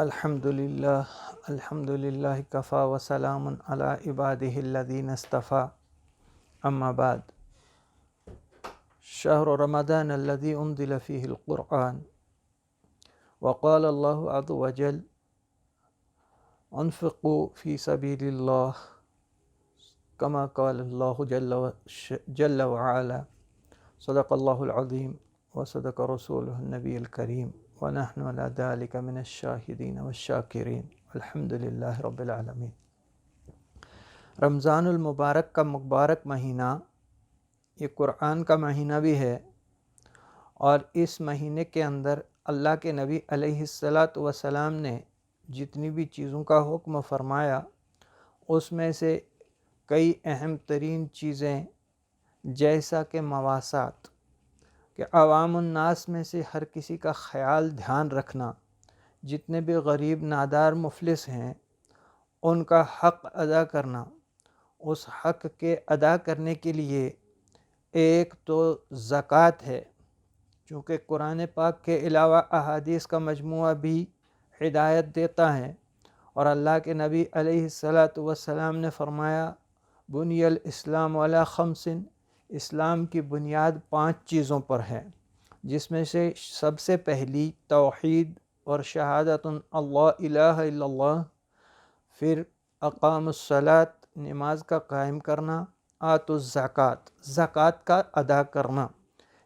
الحمد للہ کفا وسلام علی عبادہ الذین اصطفیٰ اما بعد شہر رمضان الذی انزل فیہ القرآن وقال اللہ عز وجل انفقوا فی سبیل اللہ کما قال اللہ جل وعلا صدق اللہ العظیم وصدق رسولہ النبی الکریم ونحن علی ذلک من الشاہدین والشاکرین الحمد للہ رب العالمین۔ رمضان المبارک کا مبارک مہینہ یہ قرآن کا مہینہ بھی ہے، اور اس مہینے کے اندر اللہ کے نبی علیہ السلام نے جتنی بھی چیزوں کا حکم فرمایا اس میں سے کئی اہم ترین چیزیں جیسا کہ مواسات، کہ عوام الناس میں سے ہر کسی کا خیال دھیان رکھنا، جتنے بھی غریب نادار مفلس ہیں ان کا حق ادا کرنا، اس حق کے ادا کرنے کے لیے ایک تو زکوٰۃ ہے، چونکہ قرآن پاک کے علاوہ احادیث کا مجموعہ بھی ہدایت دیتا ہے، اور اللہ کے نبی علیہ السلام نے فرمایا بنی الاسلام علی خمس، اسلام کی بنیاد 5 چیزوں پر ہے، جس میں سے سب سے پہلی توحید اور شہادت اللہ الہ الا اللہ، پھر اقام الصلاۃ نماز کا قائم کرنا، آت الزکوٰۃ زکوٰۃ کا ادا کرنا۔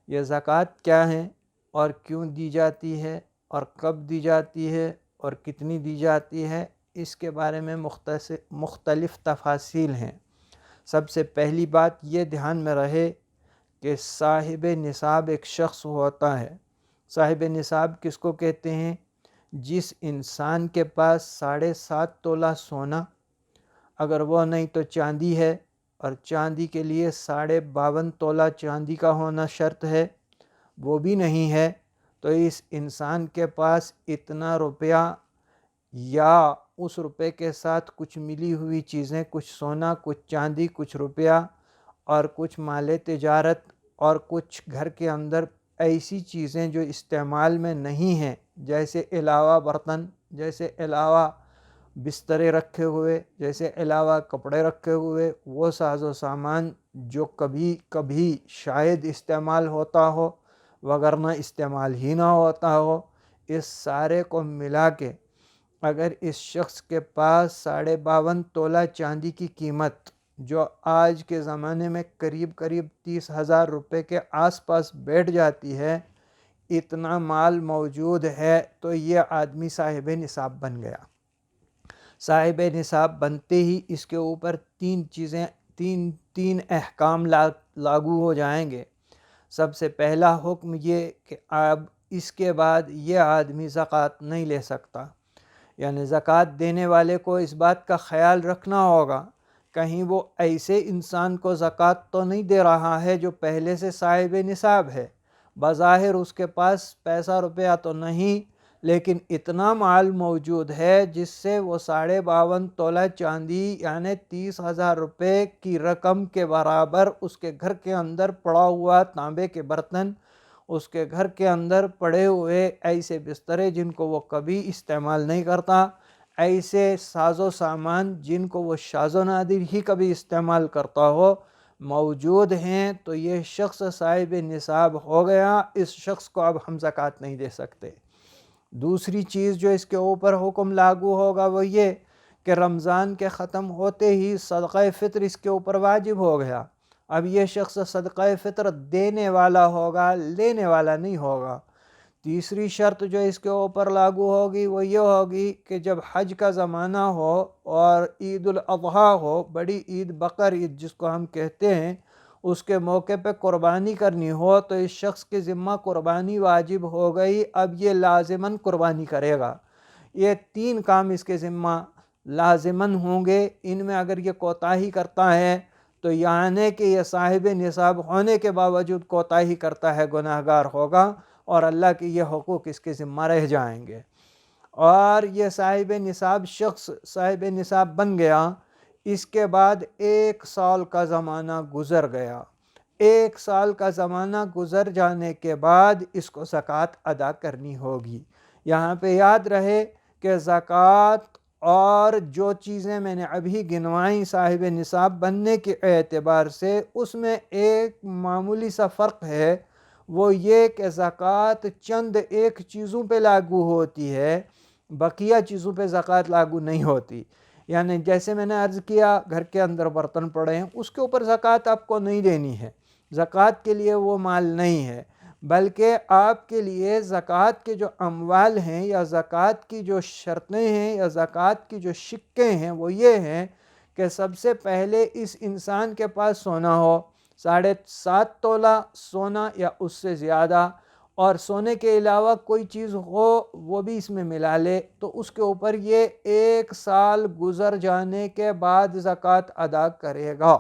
یہ زکوٰۃ کیا ہے اور کیوں دی جاتی ہے اور کب دی جاتی ہے اور کتنی دی جاتی ہے، اس کے بارے میں مختلف تفاصیل ہیں۔ سب سے پہلی بات یہ دھیان میں رہے کہ صاحب نصاب ایک شخص ہوتا ہے۔ صاحب نصاب کس کو کہتے ہیں؟ جس انسان کے پاس 7.5 تولہ سونا، اگر وہ نہیں تو چاندی ہے، اور چاندی کے لیے 52.5 تولہ چاندی کا ہونا شرط ہے، وہ بھی نہیں ہے، تو اس انسان کے پاس اتنا روپیہ یا اس روپے کے ساتھ کچھ ملی ہوئی چیزیں، کچھ سونا، کچھ چاندی، کچھ روپیہ اور کچھ مال تجارت اور کچھ گھر کے اندر ایسی چیزیں جو استعمال میں نہیں ہیں، جیسے علاوہ برتن، جیسے علاوہ بسترے رکھے ہوئے، جیسے علاوہ کپڑے رکھے ہوئے، وہ ساز و سامان جو کبھی کبھی شاید استعمال ہوتا ہو وگرنہ استعمال ہی نہ ہوتا ہو، اس سارے کو ملا کے اگر اس شخص کے پاس 52.5 تولہ چاندی کی قیمت، جو آج کے زمانے میں قریب 30,000 روپے کے آس پاس بیٹھ جاتی ہے، اتنا مال موجود ہے، تو یہ آدمی صاحب نصاب بن گیا۔ صاحب نصاب بنتے ہی اس کے اوپر تین احکام لاگو ہو جائیں گے۔ سب سے پہلا حکم یہ کہ اب اس کے بعد یہ آدمی زکوٰۃ نہیں لے سکتا، یعنی زکوٰۃ دینے والے کو اس بات کا خیال رکھنا ہوگا کہیں وہ ایسے انسان کو زکوٰۃ تو نہیں دے رہا ہے جو پہلے سے صاحب نصاب ہے، بظاہر اس کے پاس پیسہ روپیہ تو نہیں، لیکن اتنا مال موجود ہے جس سے وہ 52.5 تولہ چاندی یعنی 30,000 روپے کی رقم کے برابر اس کے گھر کے اندر پڑا ہوا تانبے کے برتن، اس کے گھر کے اندر پڑے ہوئے ایسے بسترے جن کو وہ کبھی استعمال نہیں کرتا، ایسے ساز و سامان جن کو وہ شاذ و نادر ہی کبھی استعمال کرتا ہو موجود ہیں، تو یہ شخص صاحب نصاب ہو گیا۔ اس شخص کو اب ہم زکوٰۃ نہیں دے سکتے۔ دوسری چیز جو اس کے اوپر حکم لاگو ہوگا وہ یہ کہ رمضان کے ختم ہوتے ہی صدقہ فطر اس کے اوپر واجب ہو گیا۔ اب یہ شخص صدقہ فطر دینے والا ہوگا، لینے والا نہیں ہوگا۔ تیسری شرط جو اس کے اوپر لاگو ہوگی وہ یہ ہوگی کہ جب حج کا زمانہ ہو اور عید الاضحیٰ ہو، بڑی عید بقر عید جس کو ہم کہتے ہیں، اس کے موقع پہ قربانی کرنی ہو تو اس شخص کے ذمہ قربانی واجب ہو گئی، اب یہ لازماً قربانی کرے گا۔ یہ 3 کام اس کے ذمہ لازماً ہوں گے، ان میں اگر یہ کوتاہی کرتا ہے تو یعنی کہ یہ صاحب نصاب ہونے کے باوجود کوتاہی کرتا ہے، گناہ گار ہوگا، اور اللہ کے یہ حقوق اس کے ذمہ رہ جائیں گے۔ اور یہ صاحب نصاب شخص صاحب نصاب بن گیا، اس کے بعد 1 سال کا زمانہ گزر گیا۔ 1 سال کا زمانہ گزر جانے کے بعد اس کو زکوٰۃ ادا کرنی ہوگی۔ یہاں پہ یاد رہے کہ زکوٰۃ اور جو چیزیں میں نے ابھی گنوائیں صاحب نصاب بننے کے اعتبار سے، اس میں ایک معمولی سا فرق ہے، وہ یہ کہ زکوٰۃ چند ایک چیزوں پہ لاگو ہوتی ہے، بقیہ چیزوں پہ زکوٰۃ لاگو نہیں ہوتی۔ یعنی جیسے میں نے عرض کیا، گھر کے اندر برتن پڑے ہیں، اس کے اوپر زکوٰۃ آپ کو نہیں دینی ہے، زکوٰۃ کے لیے وہ مال نہیں ہے، بلکہ آپ کے لیے زکوٰۃ کے جو اموال ہیں یا زکوٰۃ کی جو شرطیں ہیں یا زکوٰۃ کی جو شقیں ہیں وہ یہ ہیں کہ سب سے پہلے اس انسان کے پاس سونا ہو، 7.5 تولہ سونا یا اس سے زیادہ، اور سونے کے علاوہ کوئی چیز ہو وہ بھی اس میں ملا لے، تو اس کے اوپر یہ 1 سال گزر جانے کے بعد زکوٰۃ ادا کرے گا۔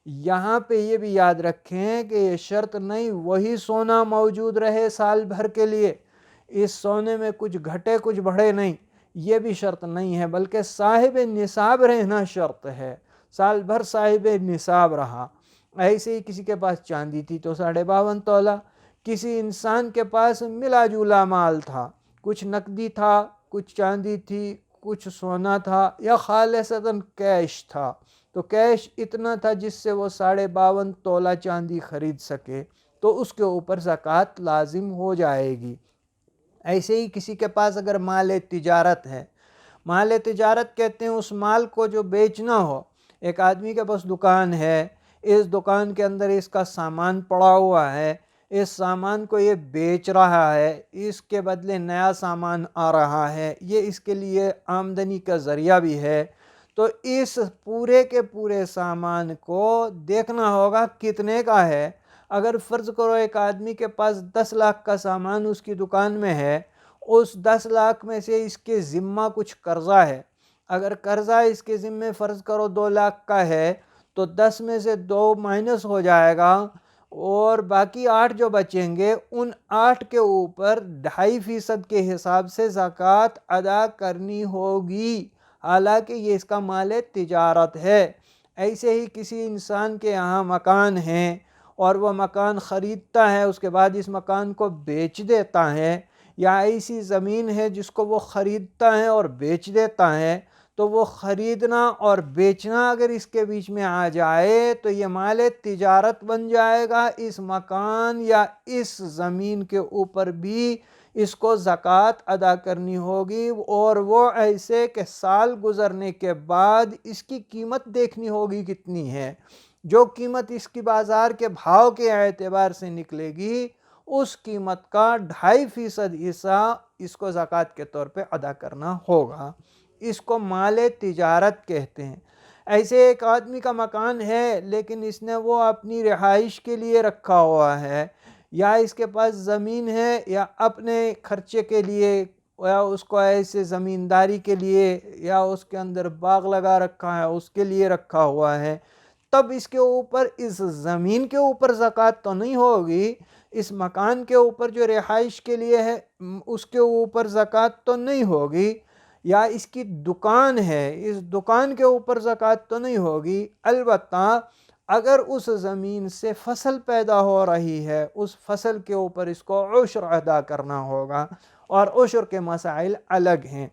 یہاں پہ یہ بھی یاد رکھیں کہ یہ شرط نہیں وہی سونا موجود رہے سال بھر کے لیے، اس سونے میں کچھ گھٹے کچھ بڑھے نہیں، یہ بھی شرط نہیں ہے، بلکہ صاحب نصاب رہنا شرط ہے، سال بھر صاحب نصاب رہا۔ ایسے ہی کسی کے پاس چاندی تھی تو 52.5 تولہ، کسی انسان کے پاس ملا جلا مال تھا، کچھ نقدی تھا، کچھ چاندی تھی، کچھ سونا تھا، یا خالصتاً کیش تھا، تو کیش اتنا تھا جس سے وہ 52.5 تولہ چاندی خرید سکے، تو اس کے اوپر زکوٰۃ لازم ہو جائے گی۔ ایسے ہی کسی کے پاس اگر مال تجارت ہے، مال تجارت کہتے ہیں اس مال کو جو بیچنا ہو، ایک آدمی کے پاس دکان ہے، اس دکان کے اندر اس کا سامان پڑا ہوا ہے، اس سامان کو یہ بیچ رہا ہے، اس کے بدلے نیا سامان آ رہا ہے، یہ اس کے لیے آمدنی کا ذریعہ بھی ہے، تو اس پورے کے پورے سامان کو دیکھنا ہوگا کتنے کا ہے۔ اگر فرض کرو ایک آدمی کے پاس 10 لاکھ کا سامان اس کی دکان میں ہے، اس 10 لاکھ میں سے اس کے ذمہ کچھ قرضہ ہے، اگر قرضہ اس کے ذمہ فرض کرو 2 لاکھ کا ہے تو 10 میں سے 2 مائنس ہو جائے گا، اور باقی 8 جو بچیں گے ان 8 کے اوپر 2.5% کے حساب سے زکوٰۃ ادا کرنی ہوگی، حالانکہ یہ اس کا مال تجارت ہے۔ ایسے ہی کسی انسان کے یہاں مکان ہیں اور وہ مکان خریدتا ہے، اس کے بعد اس مکان کو بیچ دیتا ہے، یا ایسی زمین ہے جس کو وہ خریدتا ہے اور بیچ دیتا ہے، تو وہ خریدنا اور بیچنا اگر اس کے بیچ میں آ جائے تو یہ مال تجارت بن جائے گا، اس مکان یا اس زمین کے اوپر بھی اس کو زکوٰۃ ادا کرنی ہوگی، اور وہ ایسے کہ سال گزرنے کے بعد اس کی قیمت دیکھنی ہوگی کتنی ہے، جو قیمت اس کی بازار کے بھاؤ کے اعتبار سے نکلے گی اس قیمت کا 2.5% حصہ اس کو زکوٰۃ کے طور پہ ادا کرنا ہوگا، اس کو مال تجارت کہتے ہیں۔ ایسے ایک آدمی کا مکان ہے لیکن اس نے وہ اپنی رہائش کے لیے رکھا ہوا ہے، یا اس کے پاس زمین ہے یا اپنے خرچے کے لیے، یا اس کو ایسے زمینداری کے لیے، یا اس کے اندر باغ لگا رکھا ہے اس کے لیے رکھا ہوا ہے، تب اس کے اوپر اس زمین کے اوپر زکوٰۃ تو نہیں ہوگی، اس مکان کے اوپر جو رہائش کے لیے ہے اس کے اوپر زکوٰۃ تو نہیں ہوگی، یا اس کی دکان ہے اس دکان کے اوپر زکوٰۃ تو نہیں ہوگی۔ البتہ اگر اس زمین سے فصل پیدا ہو رہی ہے اس فصل کے اوپر اس کو عشر ادا کرنا ہوگا، اور عشر کے مسائل الگ ہیں،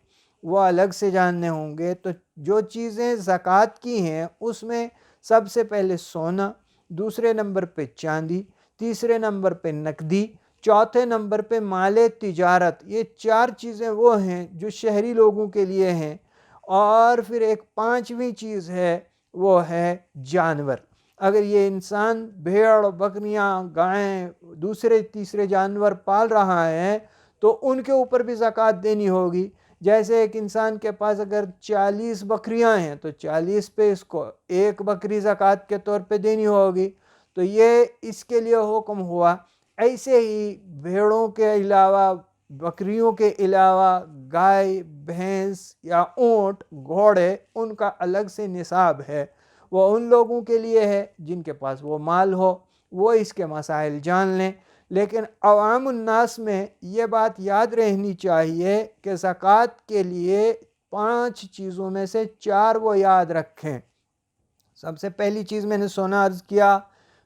وہ الگ سے جاننے ہوں گے۔ تو جو چیزیں زکوٰۃ کی ہیں اس میں سب سے پہلے سونا، دوسرے نمبر پہ چاندی، تیسرے نمبر پہ نقدی، چوتھے نمبر پہ مال تجارت، یہ 4 چیزیں وہ ہیں جو شہری لوگوں کے لیے ہیں، اور پھر ایک 5ویں چیز ہے وہ ہے جانور۔ اگر یہ انسان بھیڑ، بکریاں، گائیں، دوسرے تیسرے جانور پال رہا ہے تو ان کے اوپر بھی زکوٰۃ دینی ہوگی۔ جیسے ایک انسان کے پاس اگر 40 بکریاں ہیں تو 40 پہ اس کو 1 بکری زکوٰۃ کے طور پہ دینی ہوگی، تو یہ اس کے لیے حکم ہوا۔ ایسے ہی بھیڑوں کے علاوہ، بکریوں کے علاوہ گائے، بھینس یا اونٹ، گھوڑے، ان کا الگ سے نصاب ہے، وہ ان لوگوں کے لیے ہے جن کے پاس وہ مال ہو، وہ اس کے مسائل جان لیں۔ لیکن عوام الناس میں یہ بات یاد رہنی چاہیے کہ زکوٰۃ کے لیے 5 چیزوں میں سے 4 وہ یاد رکھیں۔ سب سے پہلی چیز میں نے سونا عرض کیا،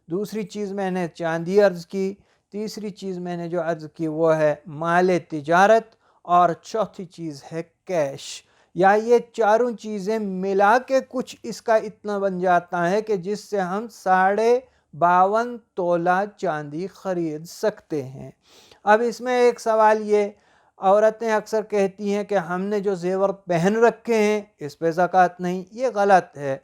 دوسری چیز میں نے چاندی عرض کی، تیسری چیز میں نے جو عرض کی وہ ہے مال تجارت، اور چوتھی چیز ہے کیش، یا یہ چاروں چیزیں ملا کے کچھ اس کا اتنا بن جاتا ہے کہ جس سے ہم 52.5 تولہ چاندی خرید سکتے ہیں۔ اب اس میں ایک سوال یہ، عورتیں اکثر کہتی ہیں کہ ہم نے جو زیور پہن رکھے ہیں اس پہ زکوٰۃ نہیں، یہ غلط ہے۔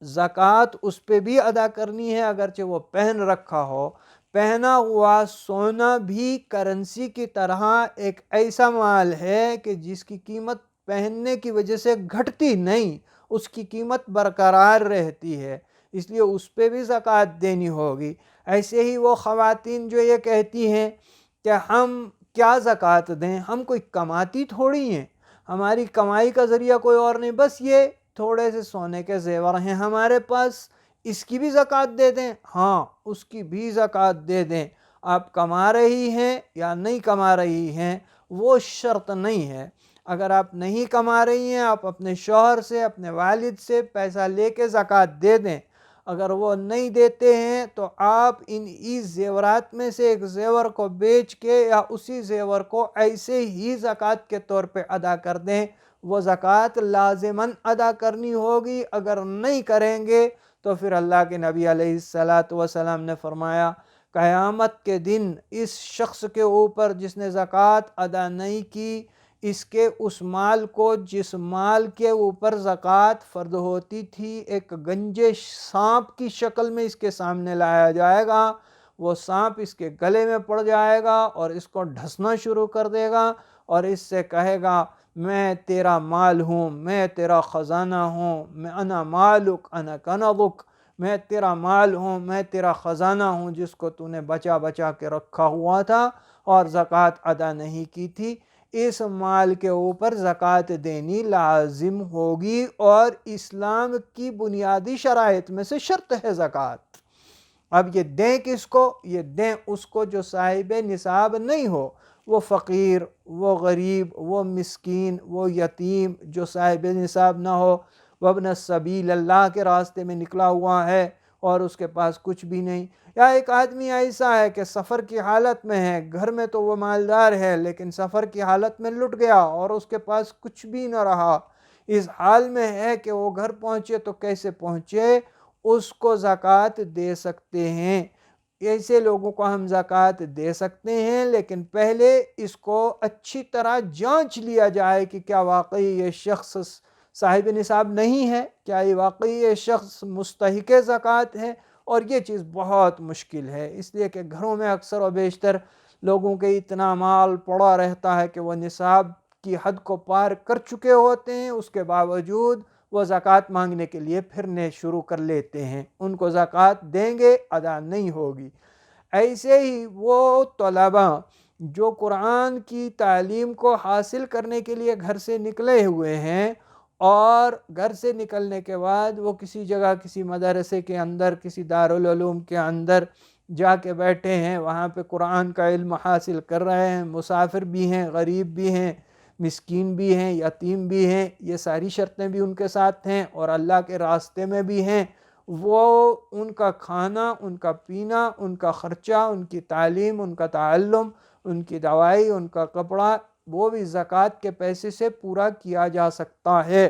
زکوٰۃ اس پہ بھی ادا کرنی ہے اگرچہ وہ پہن رکھا ہو۔ پہنا ہوا سونا بھی کرنسی کی طرح ایک ایسا مال ہے کہ جس کی قیمت پہننے کی وجہ سے گھٹتی نہیں، اس کی قیمت برقرار رہتی ہے، اس لیے اس پہ بھی زکوٰۃ دینی ہوگی۔ ایسے ہی وہ خواتین جو یہ کہتی ہیں کہ ہم کیا زکوٰۃ دیں، ہم کوئی کماتی تھوڑی ہیں، ہماری کمائی کا ذریعہ کوئی اور نہیں، بس یہ تھوڑے سے سونے کے زیور ہیں ہمارے پاس، اس کی بھی زکوٰۃ دے دیں؟ ہاں، اس کی بھی زکوٰۃ دے دیں۔ آپ کما رہی ہیں یا نہیں کما رہی ہیں وہ شرط نہیں ہے۔ اگر آپ نہیں کما رہی ہیں، آپ اپنے شوہر سے، اپنے والد سے پیسہ لے کے زکوٰۃ دے دیں۔ اگر وہ نہیں دیتے ہیں تو آپ ان زیورات میں سے ایک زیور کو بیچ کے یا اسی زیور کو ایسے ہی زکوٰۃ کے طور پہ ادا کر دیں، وہ زکوٰۃ لازماً ادا کرنی ہوگی۔ اگر نہیں کریں گے تو پھر اللہ کے نبی علیہ السلام نے فرمایا قیامت کے دن اس شخص کے اوپر جس نے زکوٰۃ ادا نہیں کی، اس کے اس مال کو جس مال کے اوپر زکوٰۃ فرض ہوتی تھی ایک گنجے سانپ کی شکل میں اس کے سامنے لایا جائے گا، وہ سانپ اس کے گلے میں پڑ جائے گا اور اس کو ڈھسنا شروع کر دے گا اور اس سے کہے گا میں تیرا مال ہوں، میں تیرا خزانہ ہوں، میں انا مالک انا کنزک، میں تیرا مال ہوں، میں تیرا خزانہ ہوں جس کو تو نے بچا بچا کے رکھا ہوا تھا اور زکوٰۃ ادا نہیں کی تھی۔ اس مال کے اوپر زکوٰۃ دینی لازم ہوگی اور اسلام کی بنیادی شرائط میں سے شرط ہے زکوٰۃ۔ اب یہ دیں کس کو؟ یہ دیں اس کو جو صاحب نصاب نہیں ہو، وہ فقیر، وہ غریب، وہ مسکین، وہ یتیم جو صاحب نصاب نہ ہو، وابن السبیل اللہ کے راستے میں نکلا ہوا ہے اور اس کے پاس کچھ بھی نہیں، یا ایک آدمی ایسا ہے کہ سفر کی حالت میں ہے، گھر میں تو وہ مالدار ہے لیکن سفر کی حالت میں لٹ گیا اور اس کے پاس کچھ بھی نہ رہا، اس حال میں ہے کہ وہ گھر پہنچے تو کیسے پہنچے، اس کو زکوٰۃ دے سکتے ہیں۔ ایسے لوگوں کو ہم زکوٰۃ دے سکتے ہیں، لیکن پہلے اس کو اچھی طرح جانچ لیا جائے کہ کیا واقعی یہ شخص صاحب نصاب نہیں ہے، کیا یہ واقعی یہ شخص مستحق زکوٰۃ ہے، اور یہ چیز بہت مشکل ہے، اس لیے کہ گھروں میں اکثر و بیشتر لوگوں کے اتنا مال پڑا رہتا ہے کہ وہ نصاب کی حد کو پار کر چکے ہوتے ہیں، اس کے باوجود وہ زکوٰۃ مانگنے کے لیے پھرنے شروع کر لیتے ہیں، ان کو زکوٰۃ دیں گے ادا نہیں ہوگی۔ ایسے ہی وہ طلباء جو قرآن کی تعلیم کو حاصل کرنے کے لیے گھر سے نکلے ہوئے ہیں اور گھر سے نکلنے کے بعد وہ کسی جگہ، کسی مدرسے کے اندر، کسی دارالعلوم کے اندر جا کے بیٹھے ہیں، وہاں پہ قرآن کا علم حاصل کر رہے ہیں، مسافر بھی ہیں، غریب بھی ہیں، مسکین بھی ہیں، یتیم بھی ہیں، یہ ساری شرطیں بھی ان کے ساتھ ہیں اور اللہ کے راستے میں بھی ہیں، وہ ان کا کھانا، ان کا پینا، ان کا خرچہ، ان کی تعلیم، ان کا تعلم، ان کی دوائی، ان کا کپڑا، وہ بھی زکوٰۃ کے پیسے سے پورا کیا جا سکتا ہے۔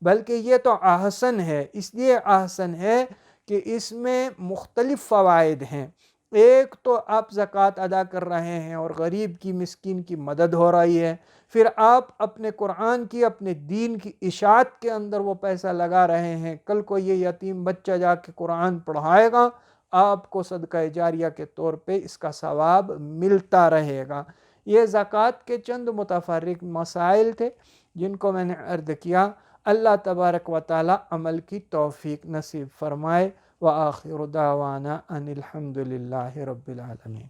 بلکہ یہ تو احسن ہے، اس لیے احسن ہے کہ اس میں مختلف فوائد ہیں۔ ایک تو آپ زکوٰۃ ادا کر رہے ہیں اور غریب کی، مسکین کی مدد ہو رہی ہے، پھر آپ اپنے قرآن کی، اپنے دین کی اشاعت کے اندر وہ پیسہ لگا رہے ہیں، کل کو یہ یتیم بچہ جا کے قرآن پڑھائے گا، آپ کو صدقہ جاریہ کے طور پہ اس کا ثواب ملتا رہے گا۔ یہ زکوٰۃ کے چند متفرق مسائل تھے جن کو میں نے عرض کیا۔ اللہ تبارک و تعالی عمل کی توفیق نصیب فرمائے۔ وآخر دعوانا ان الحمد للہ رب العالمین۔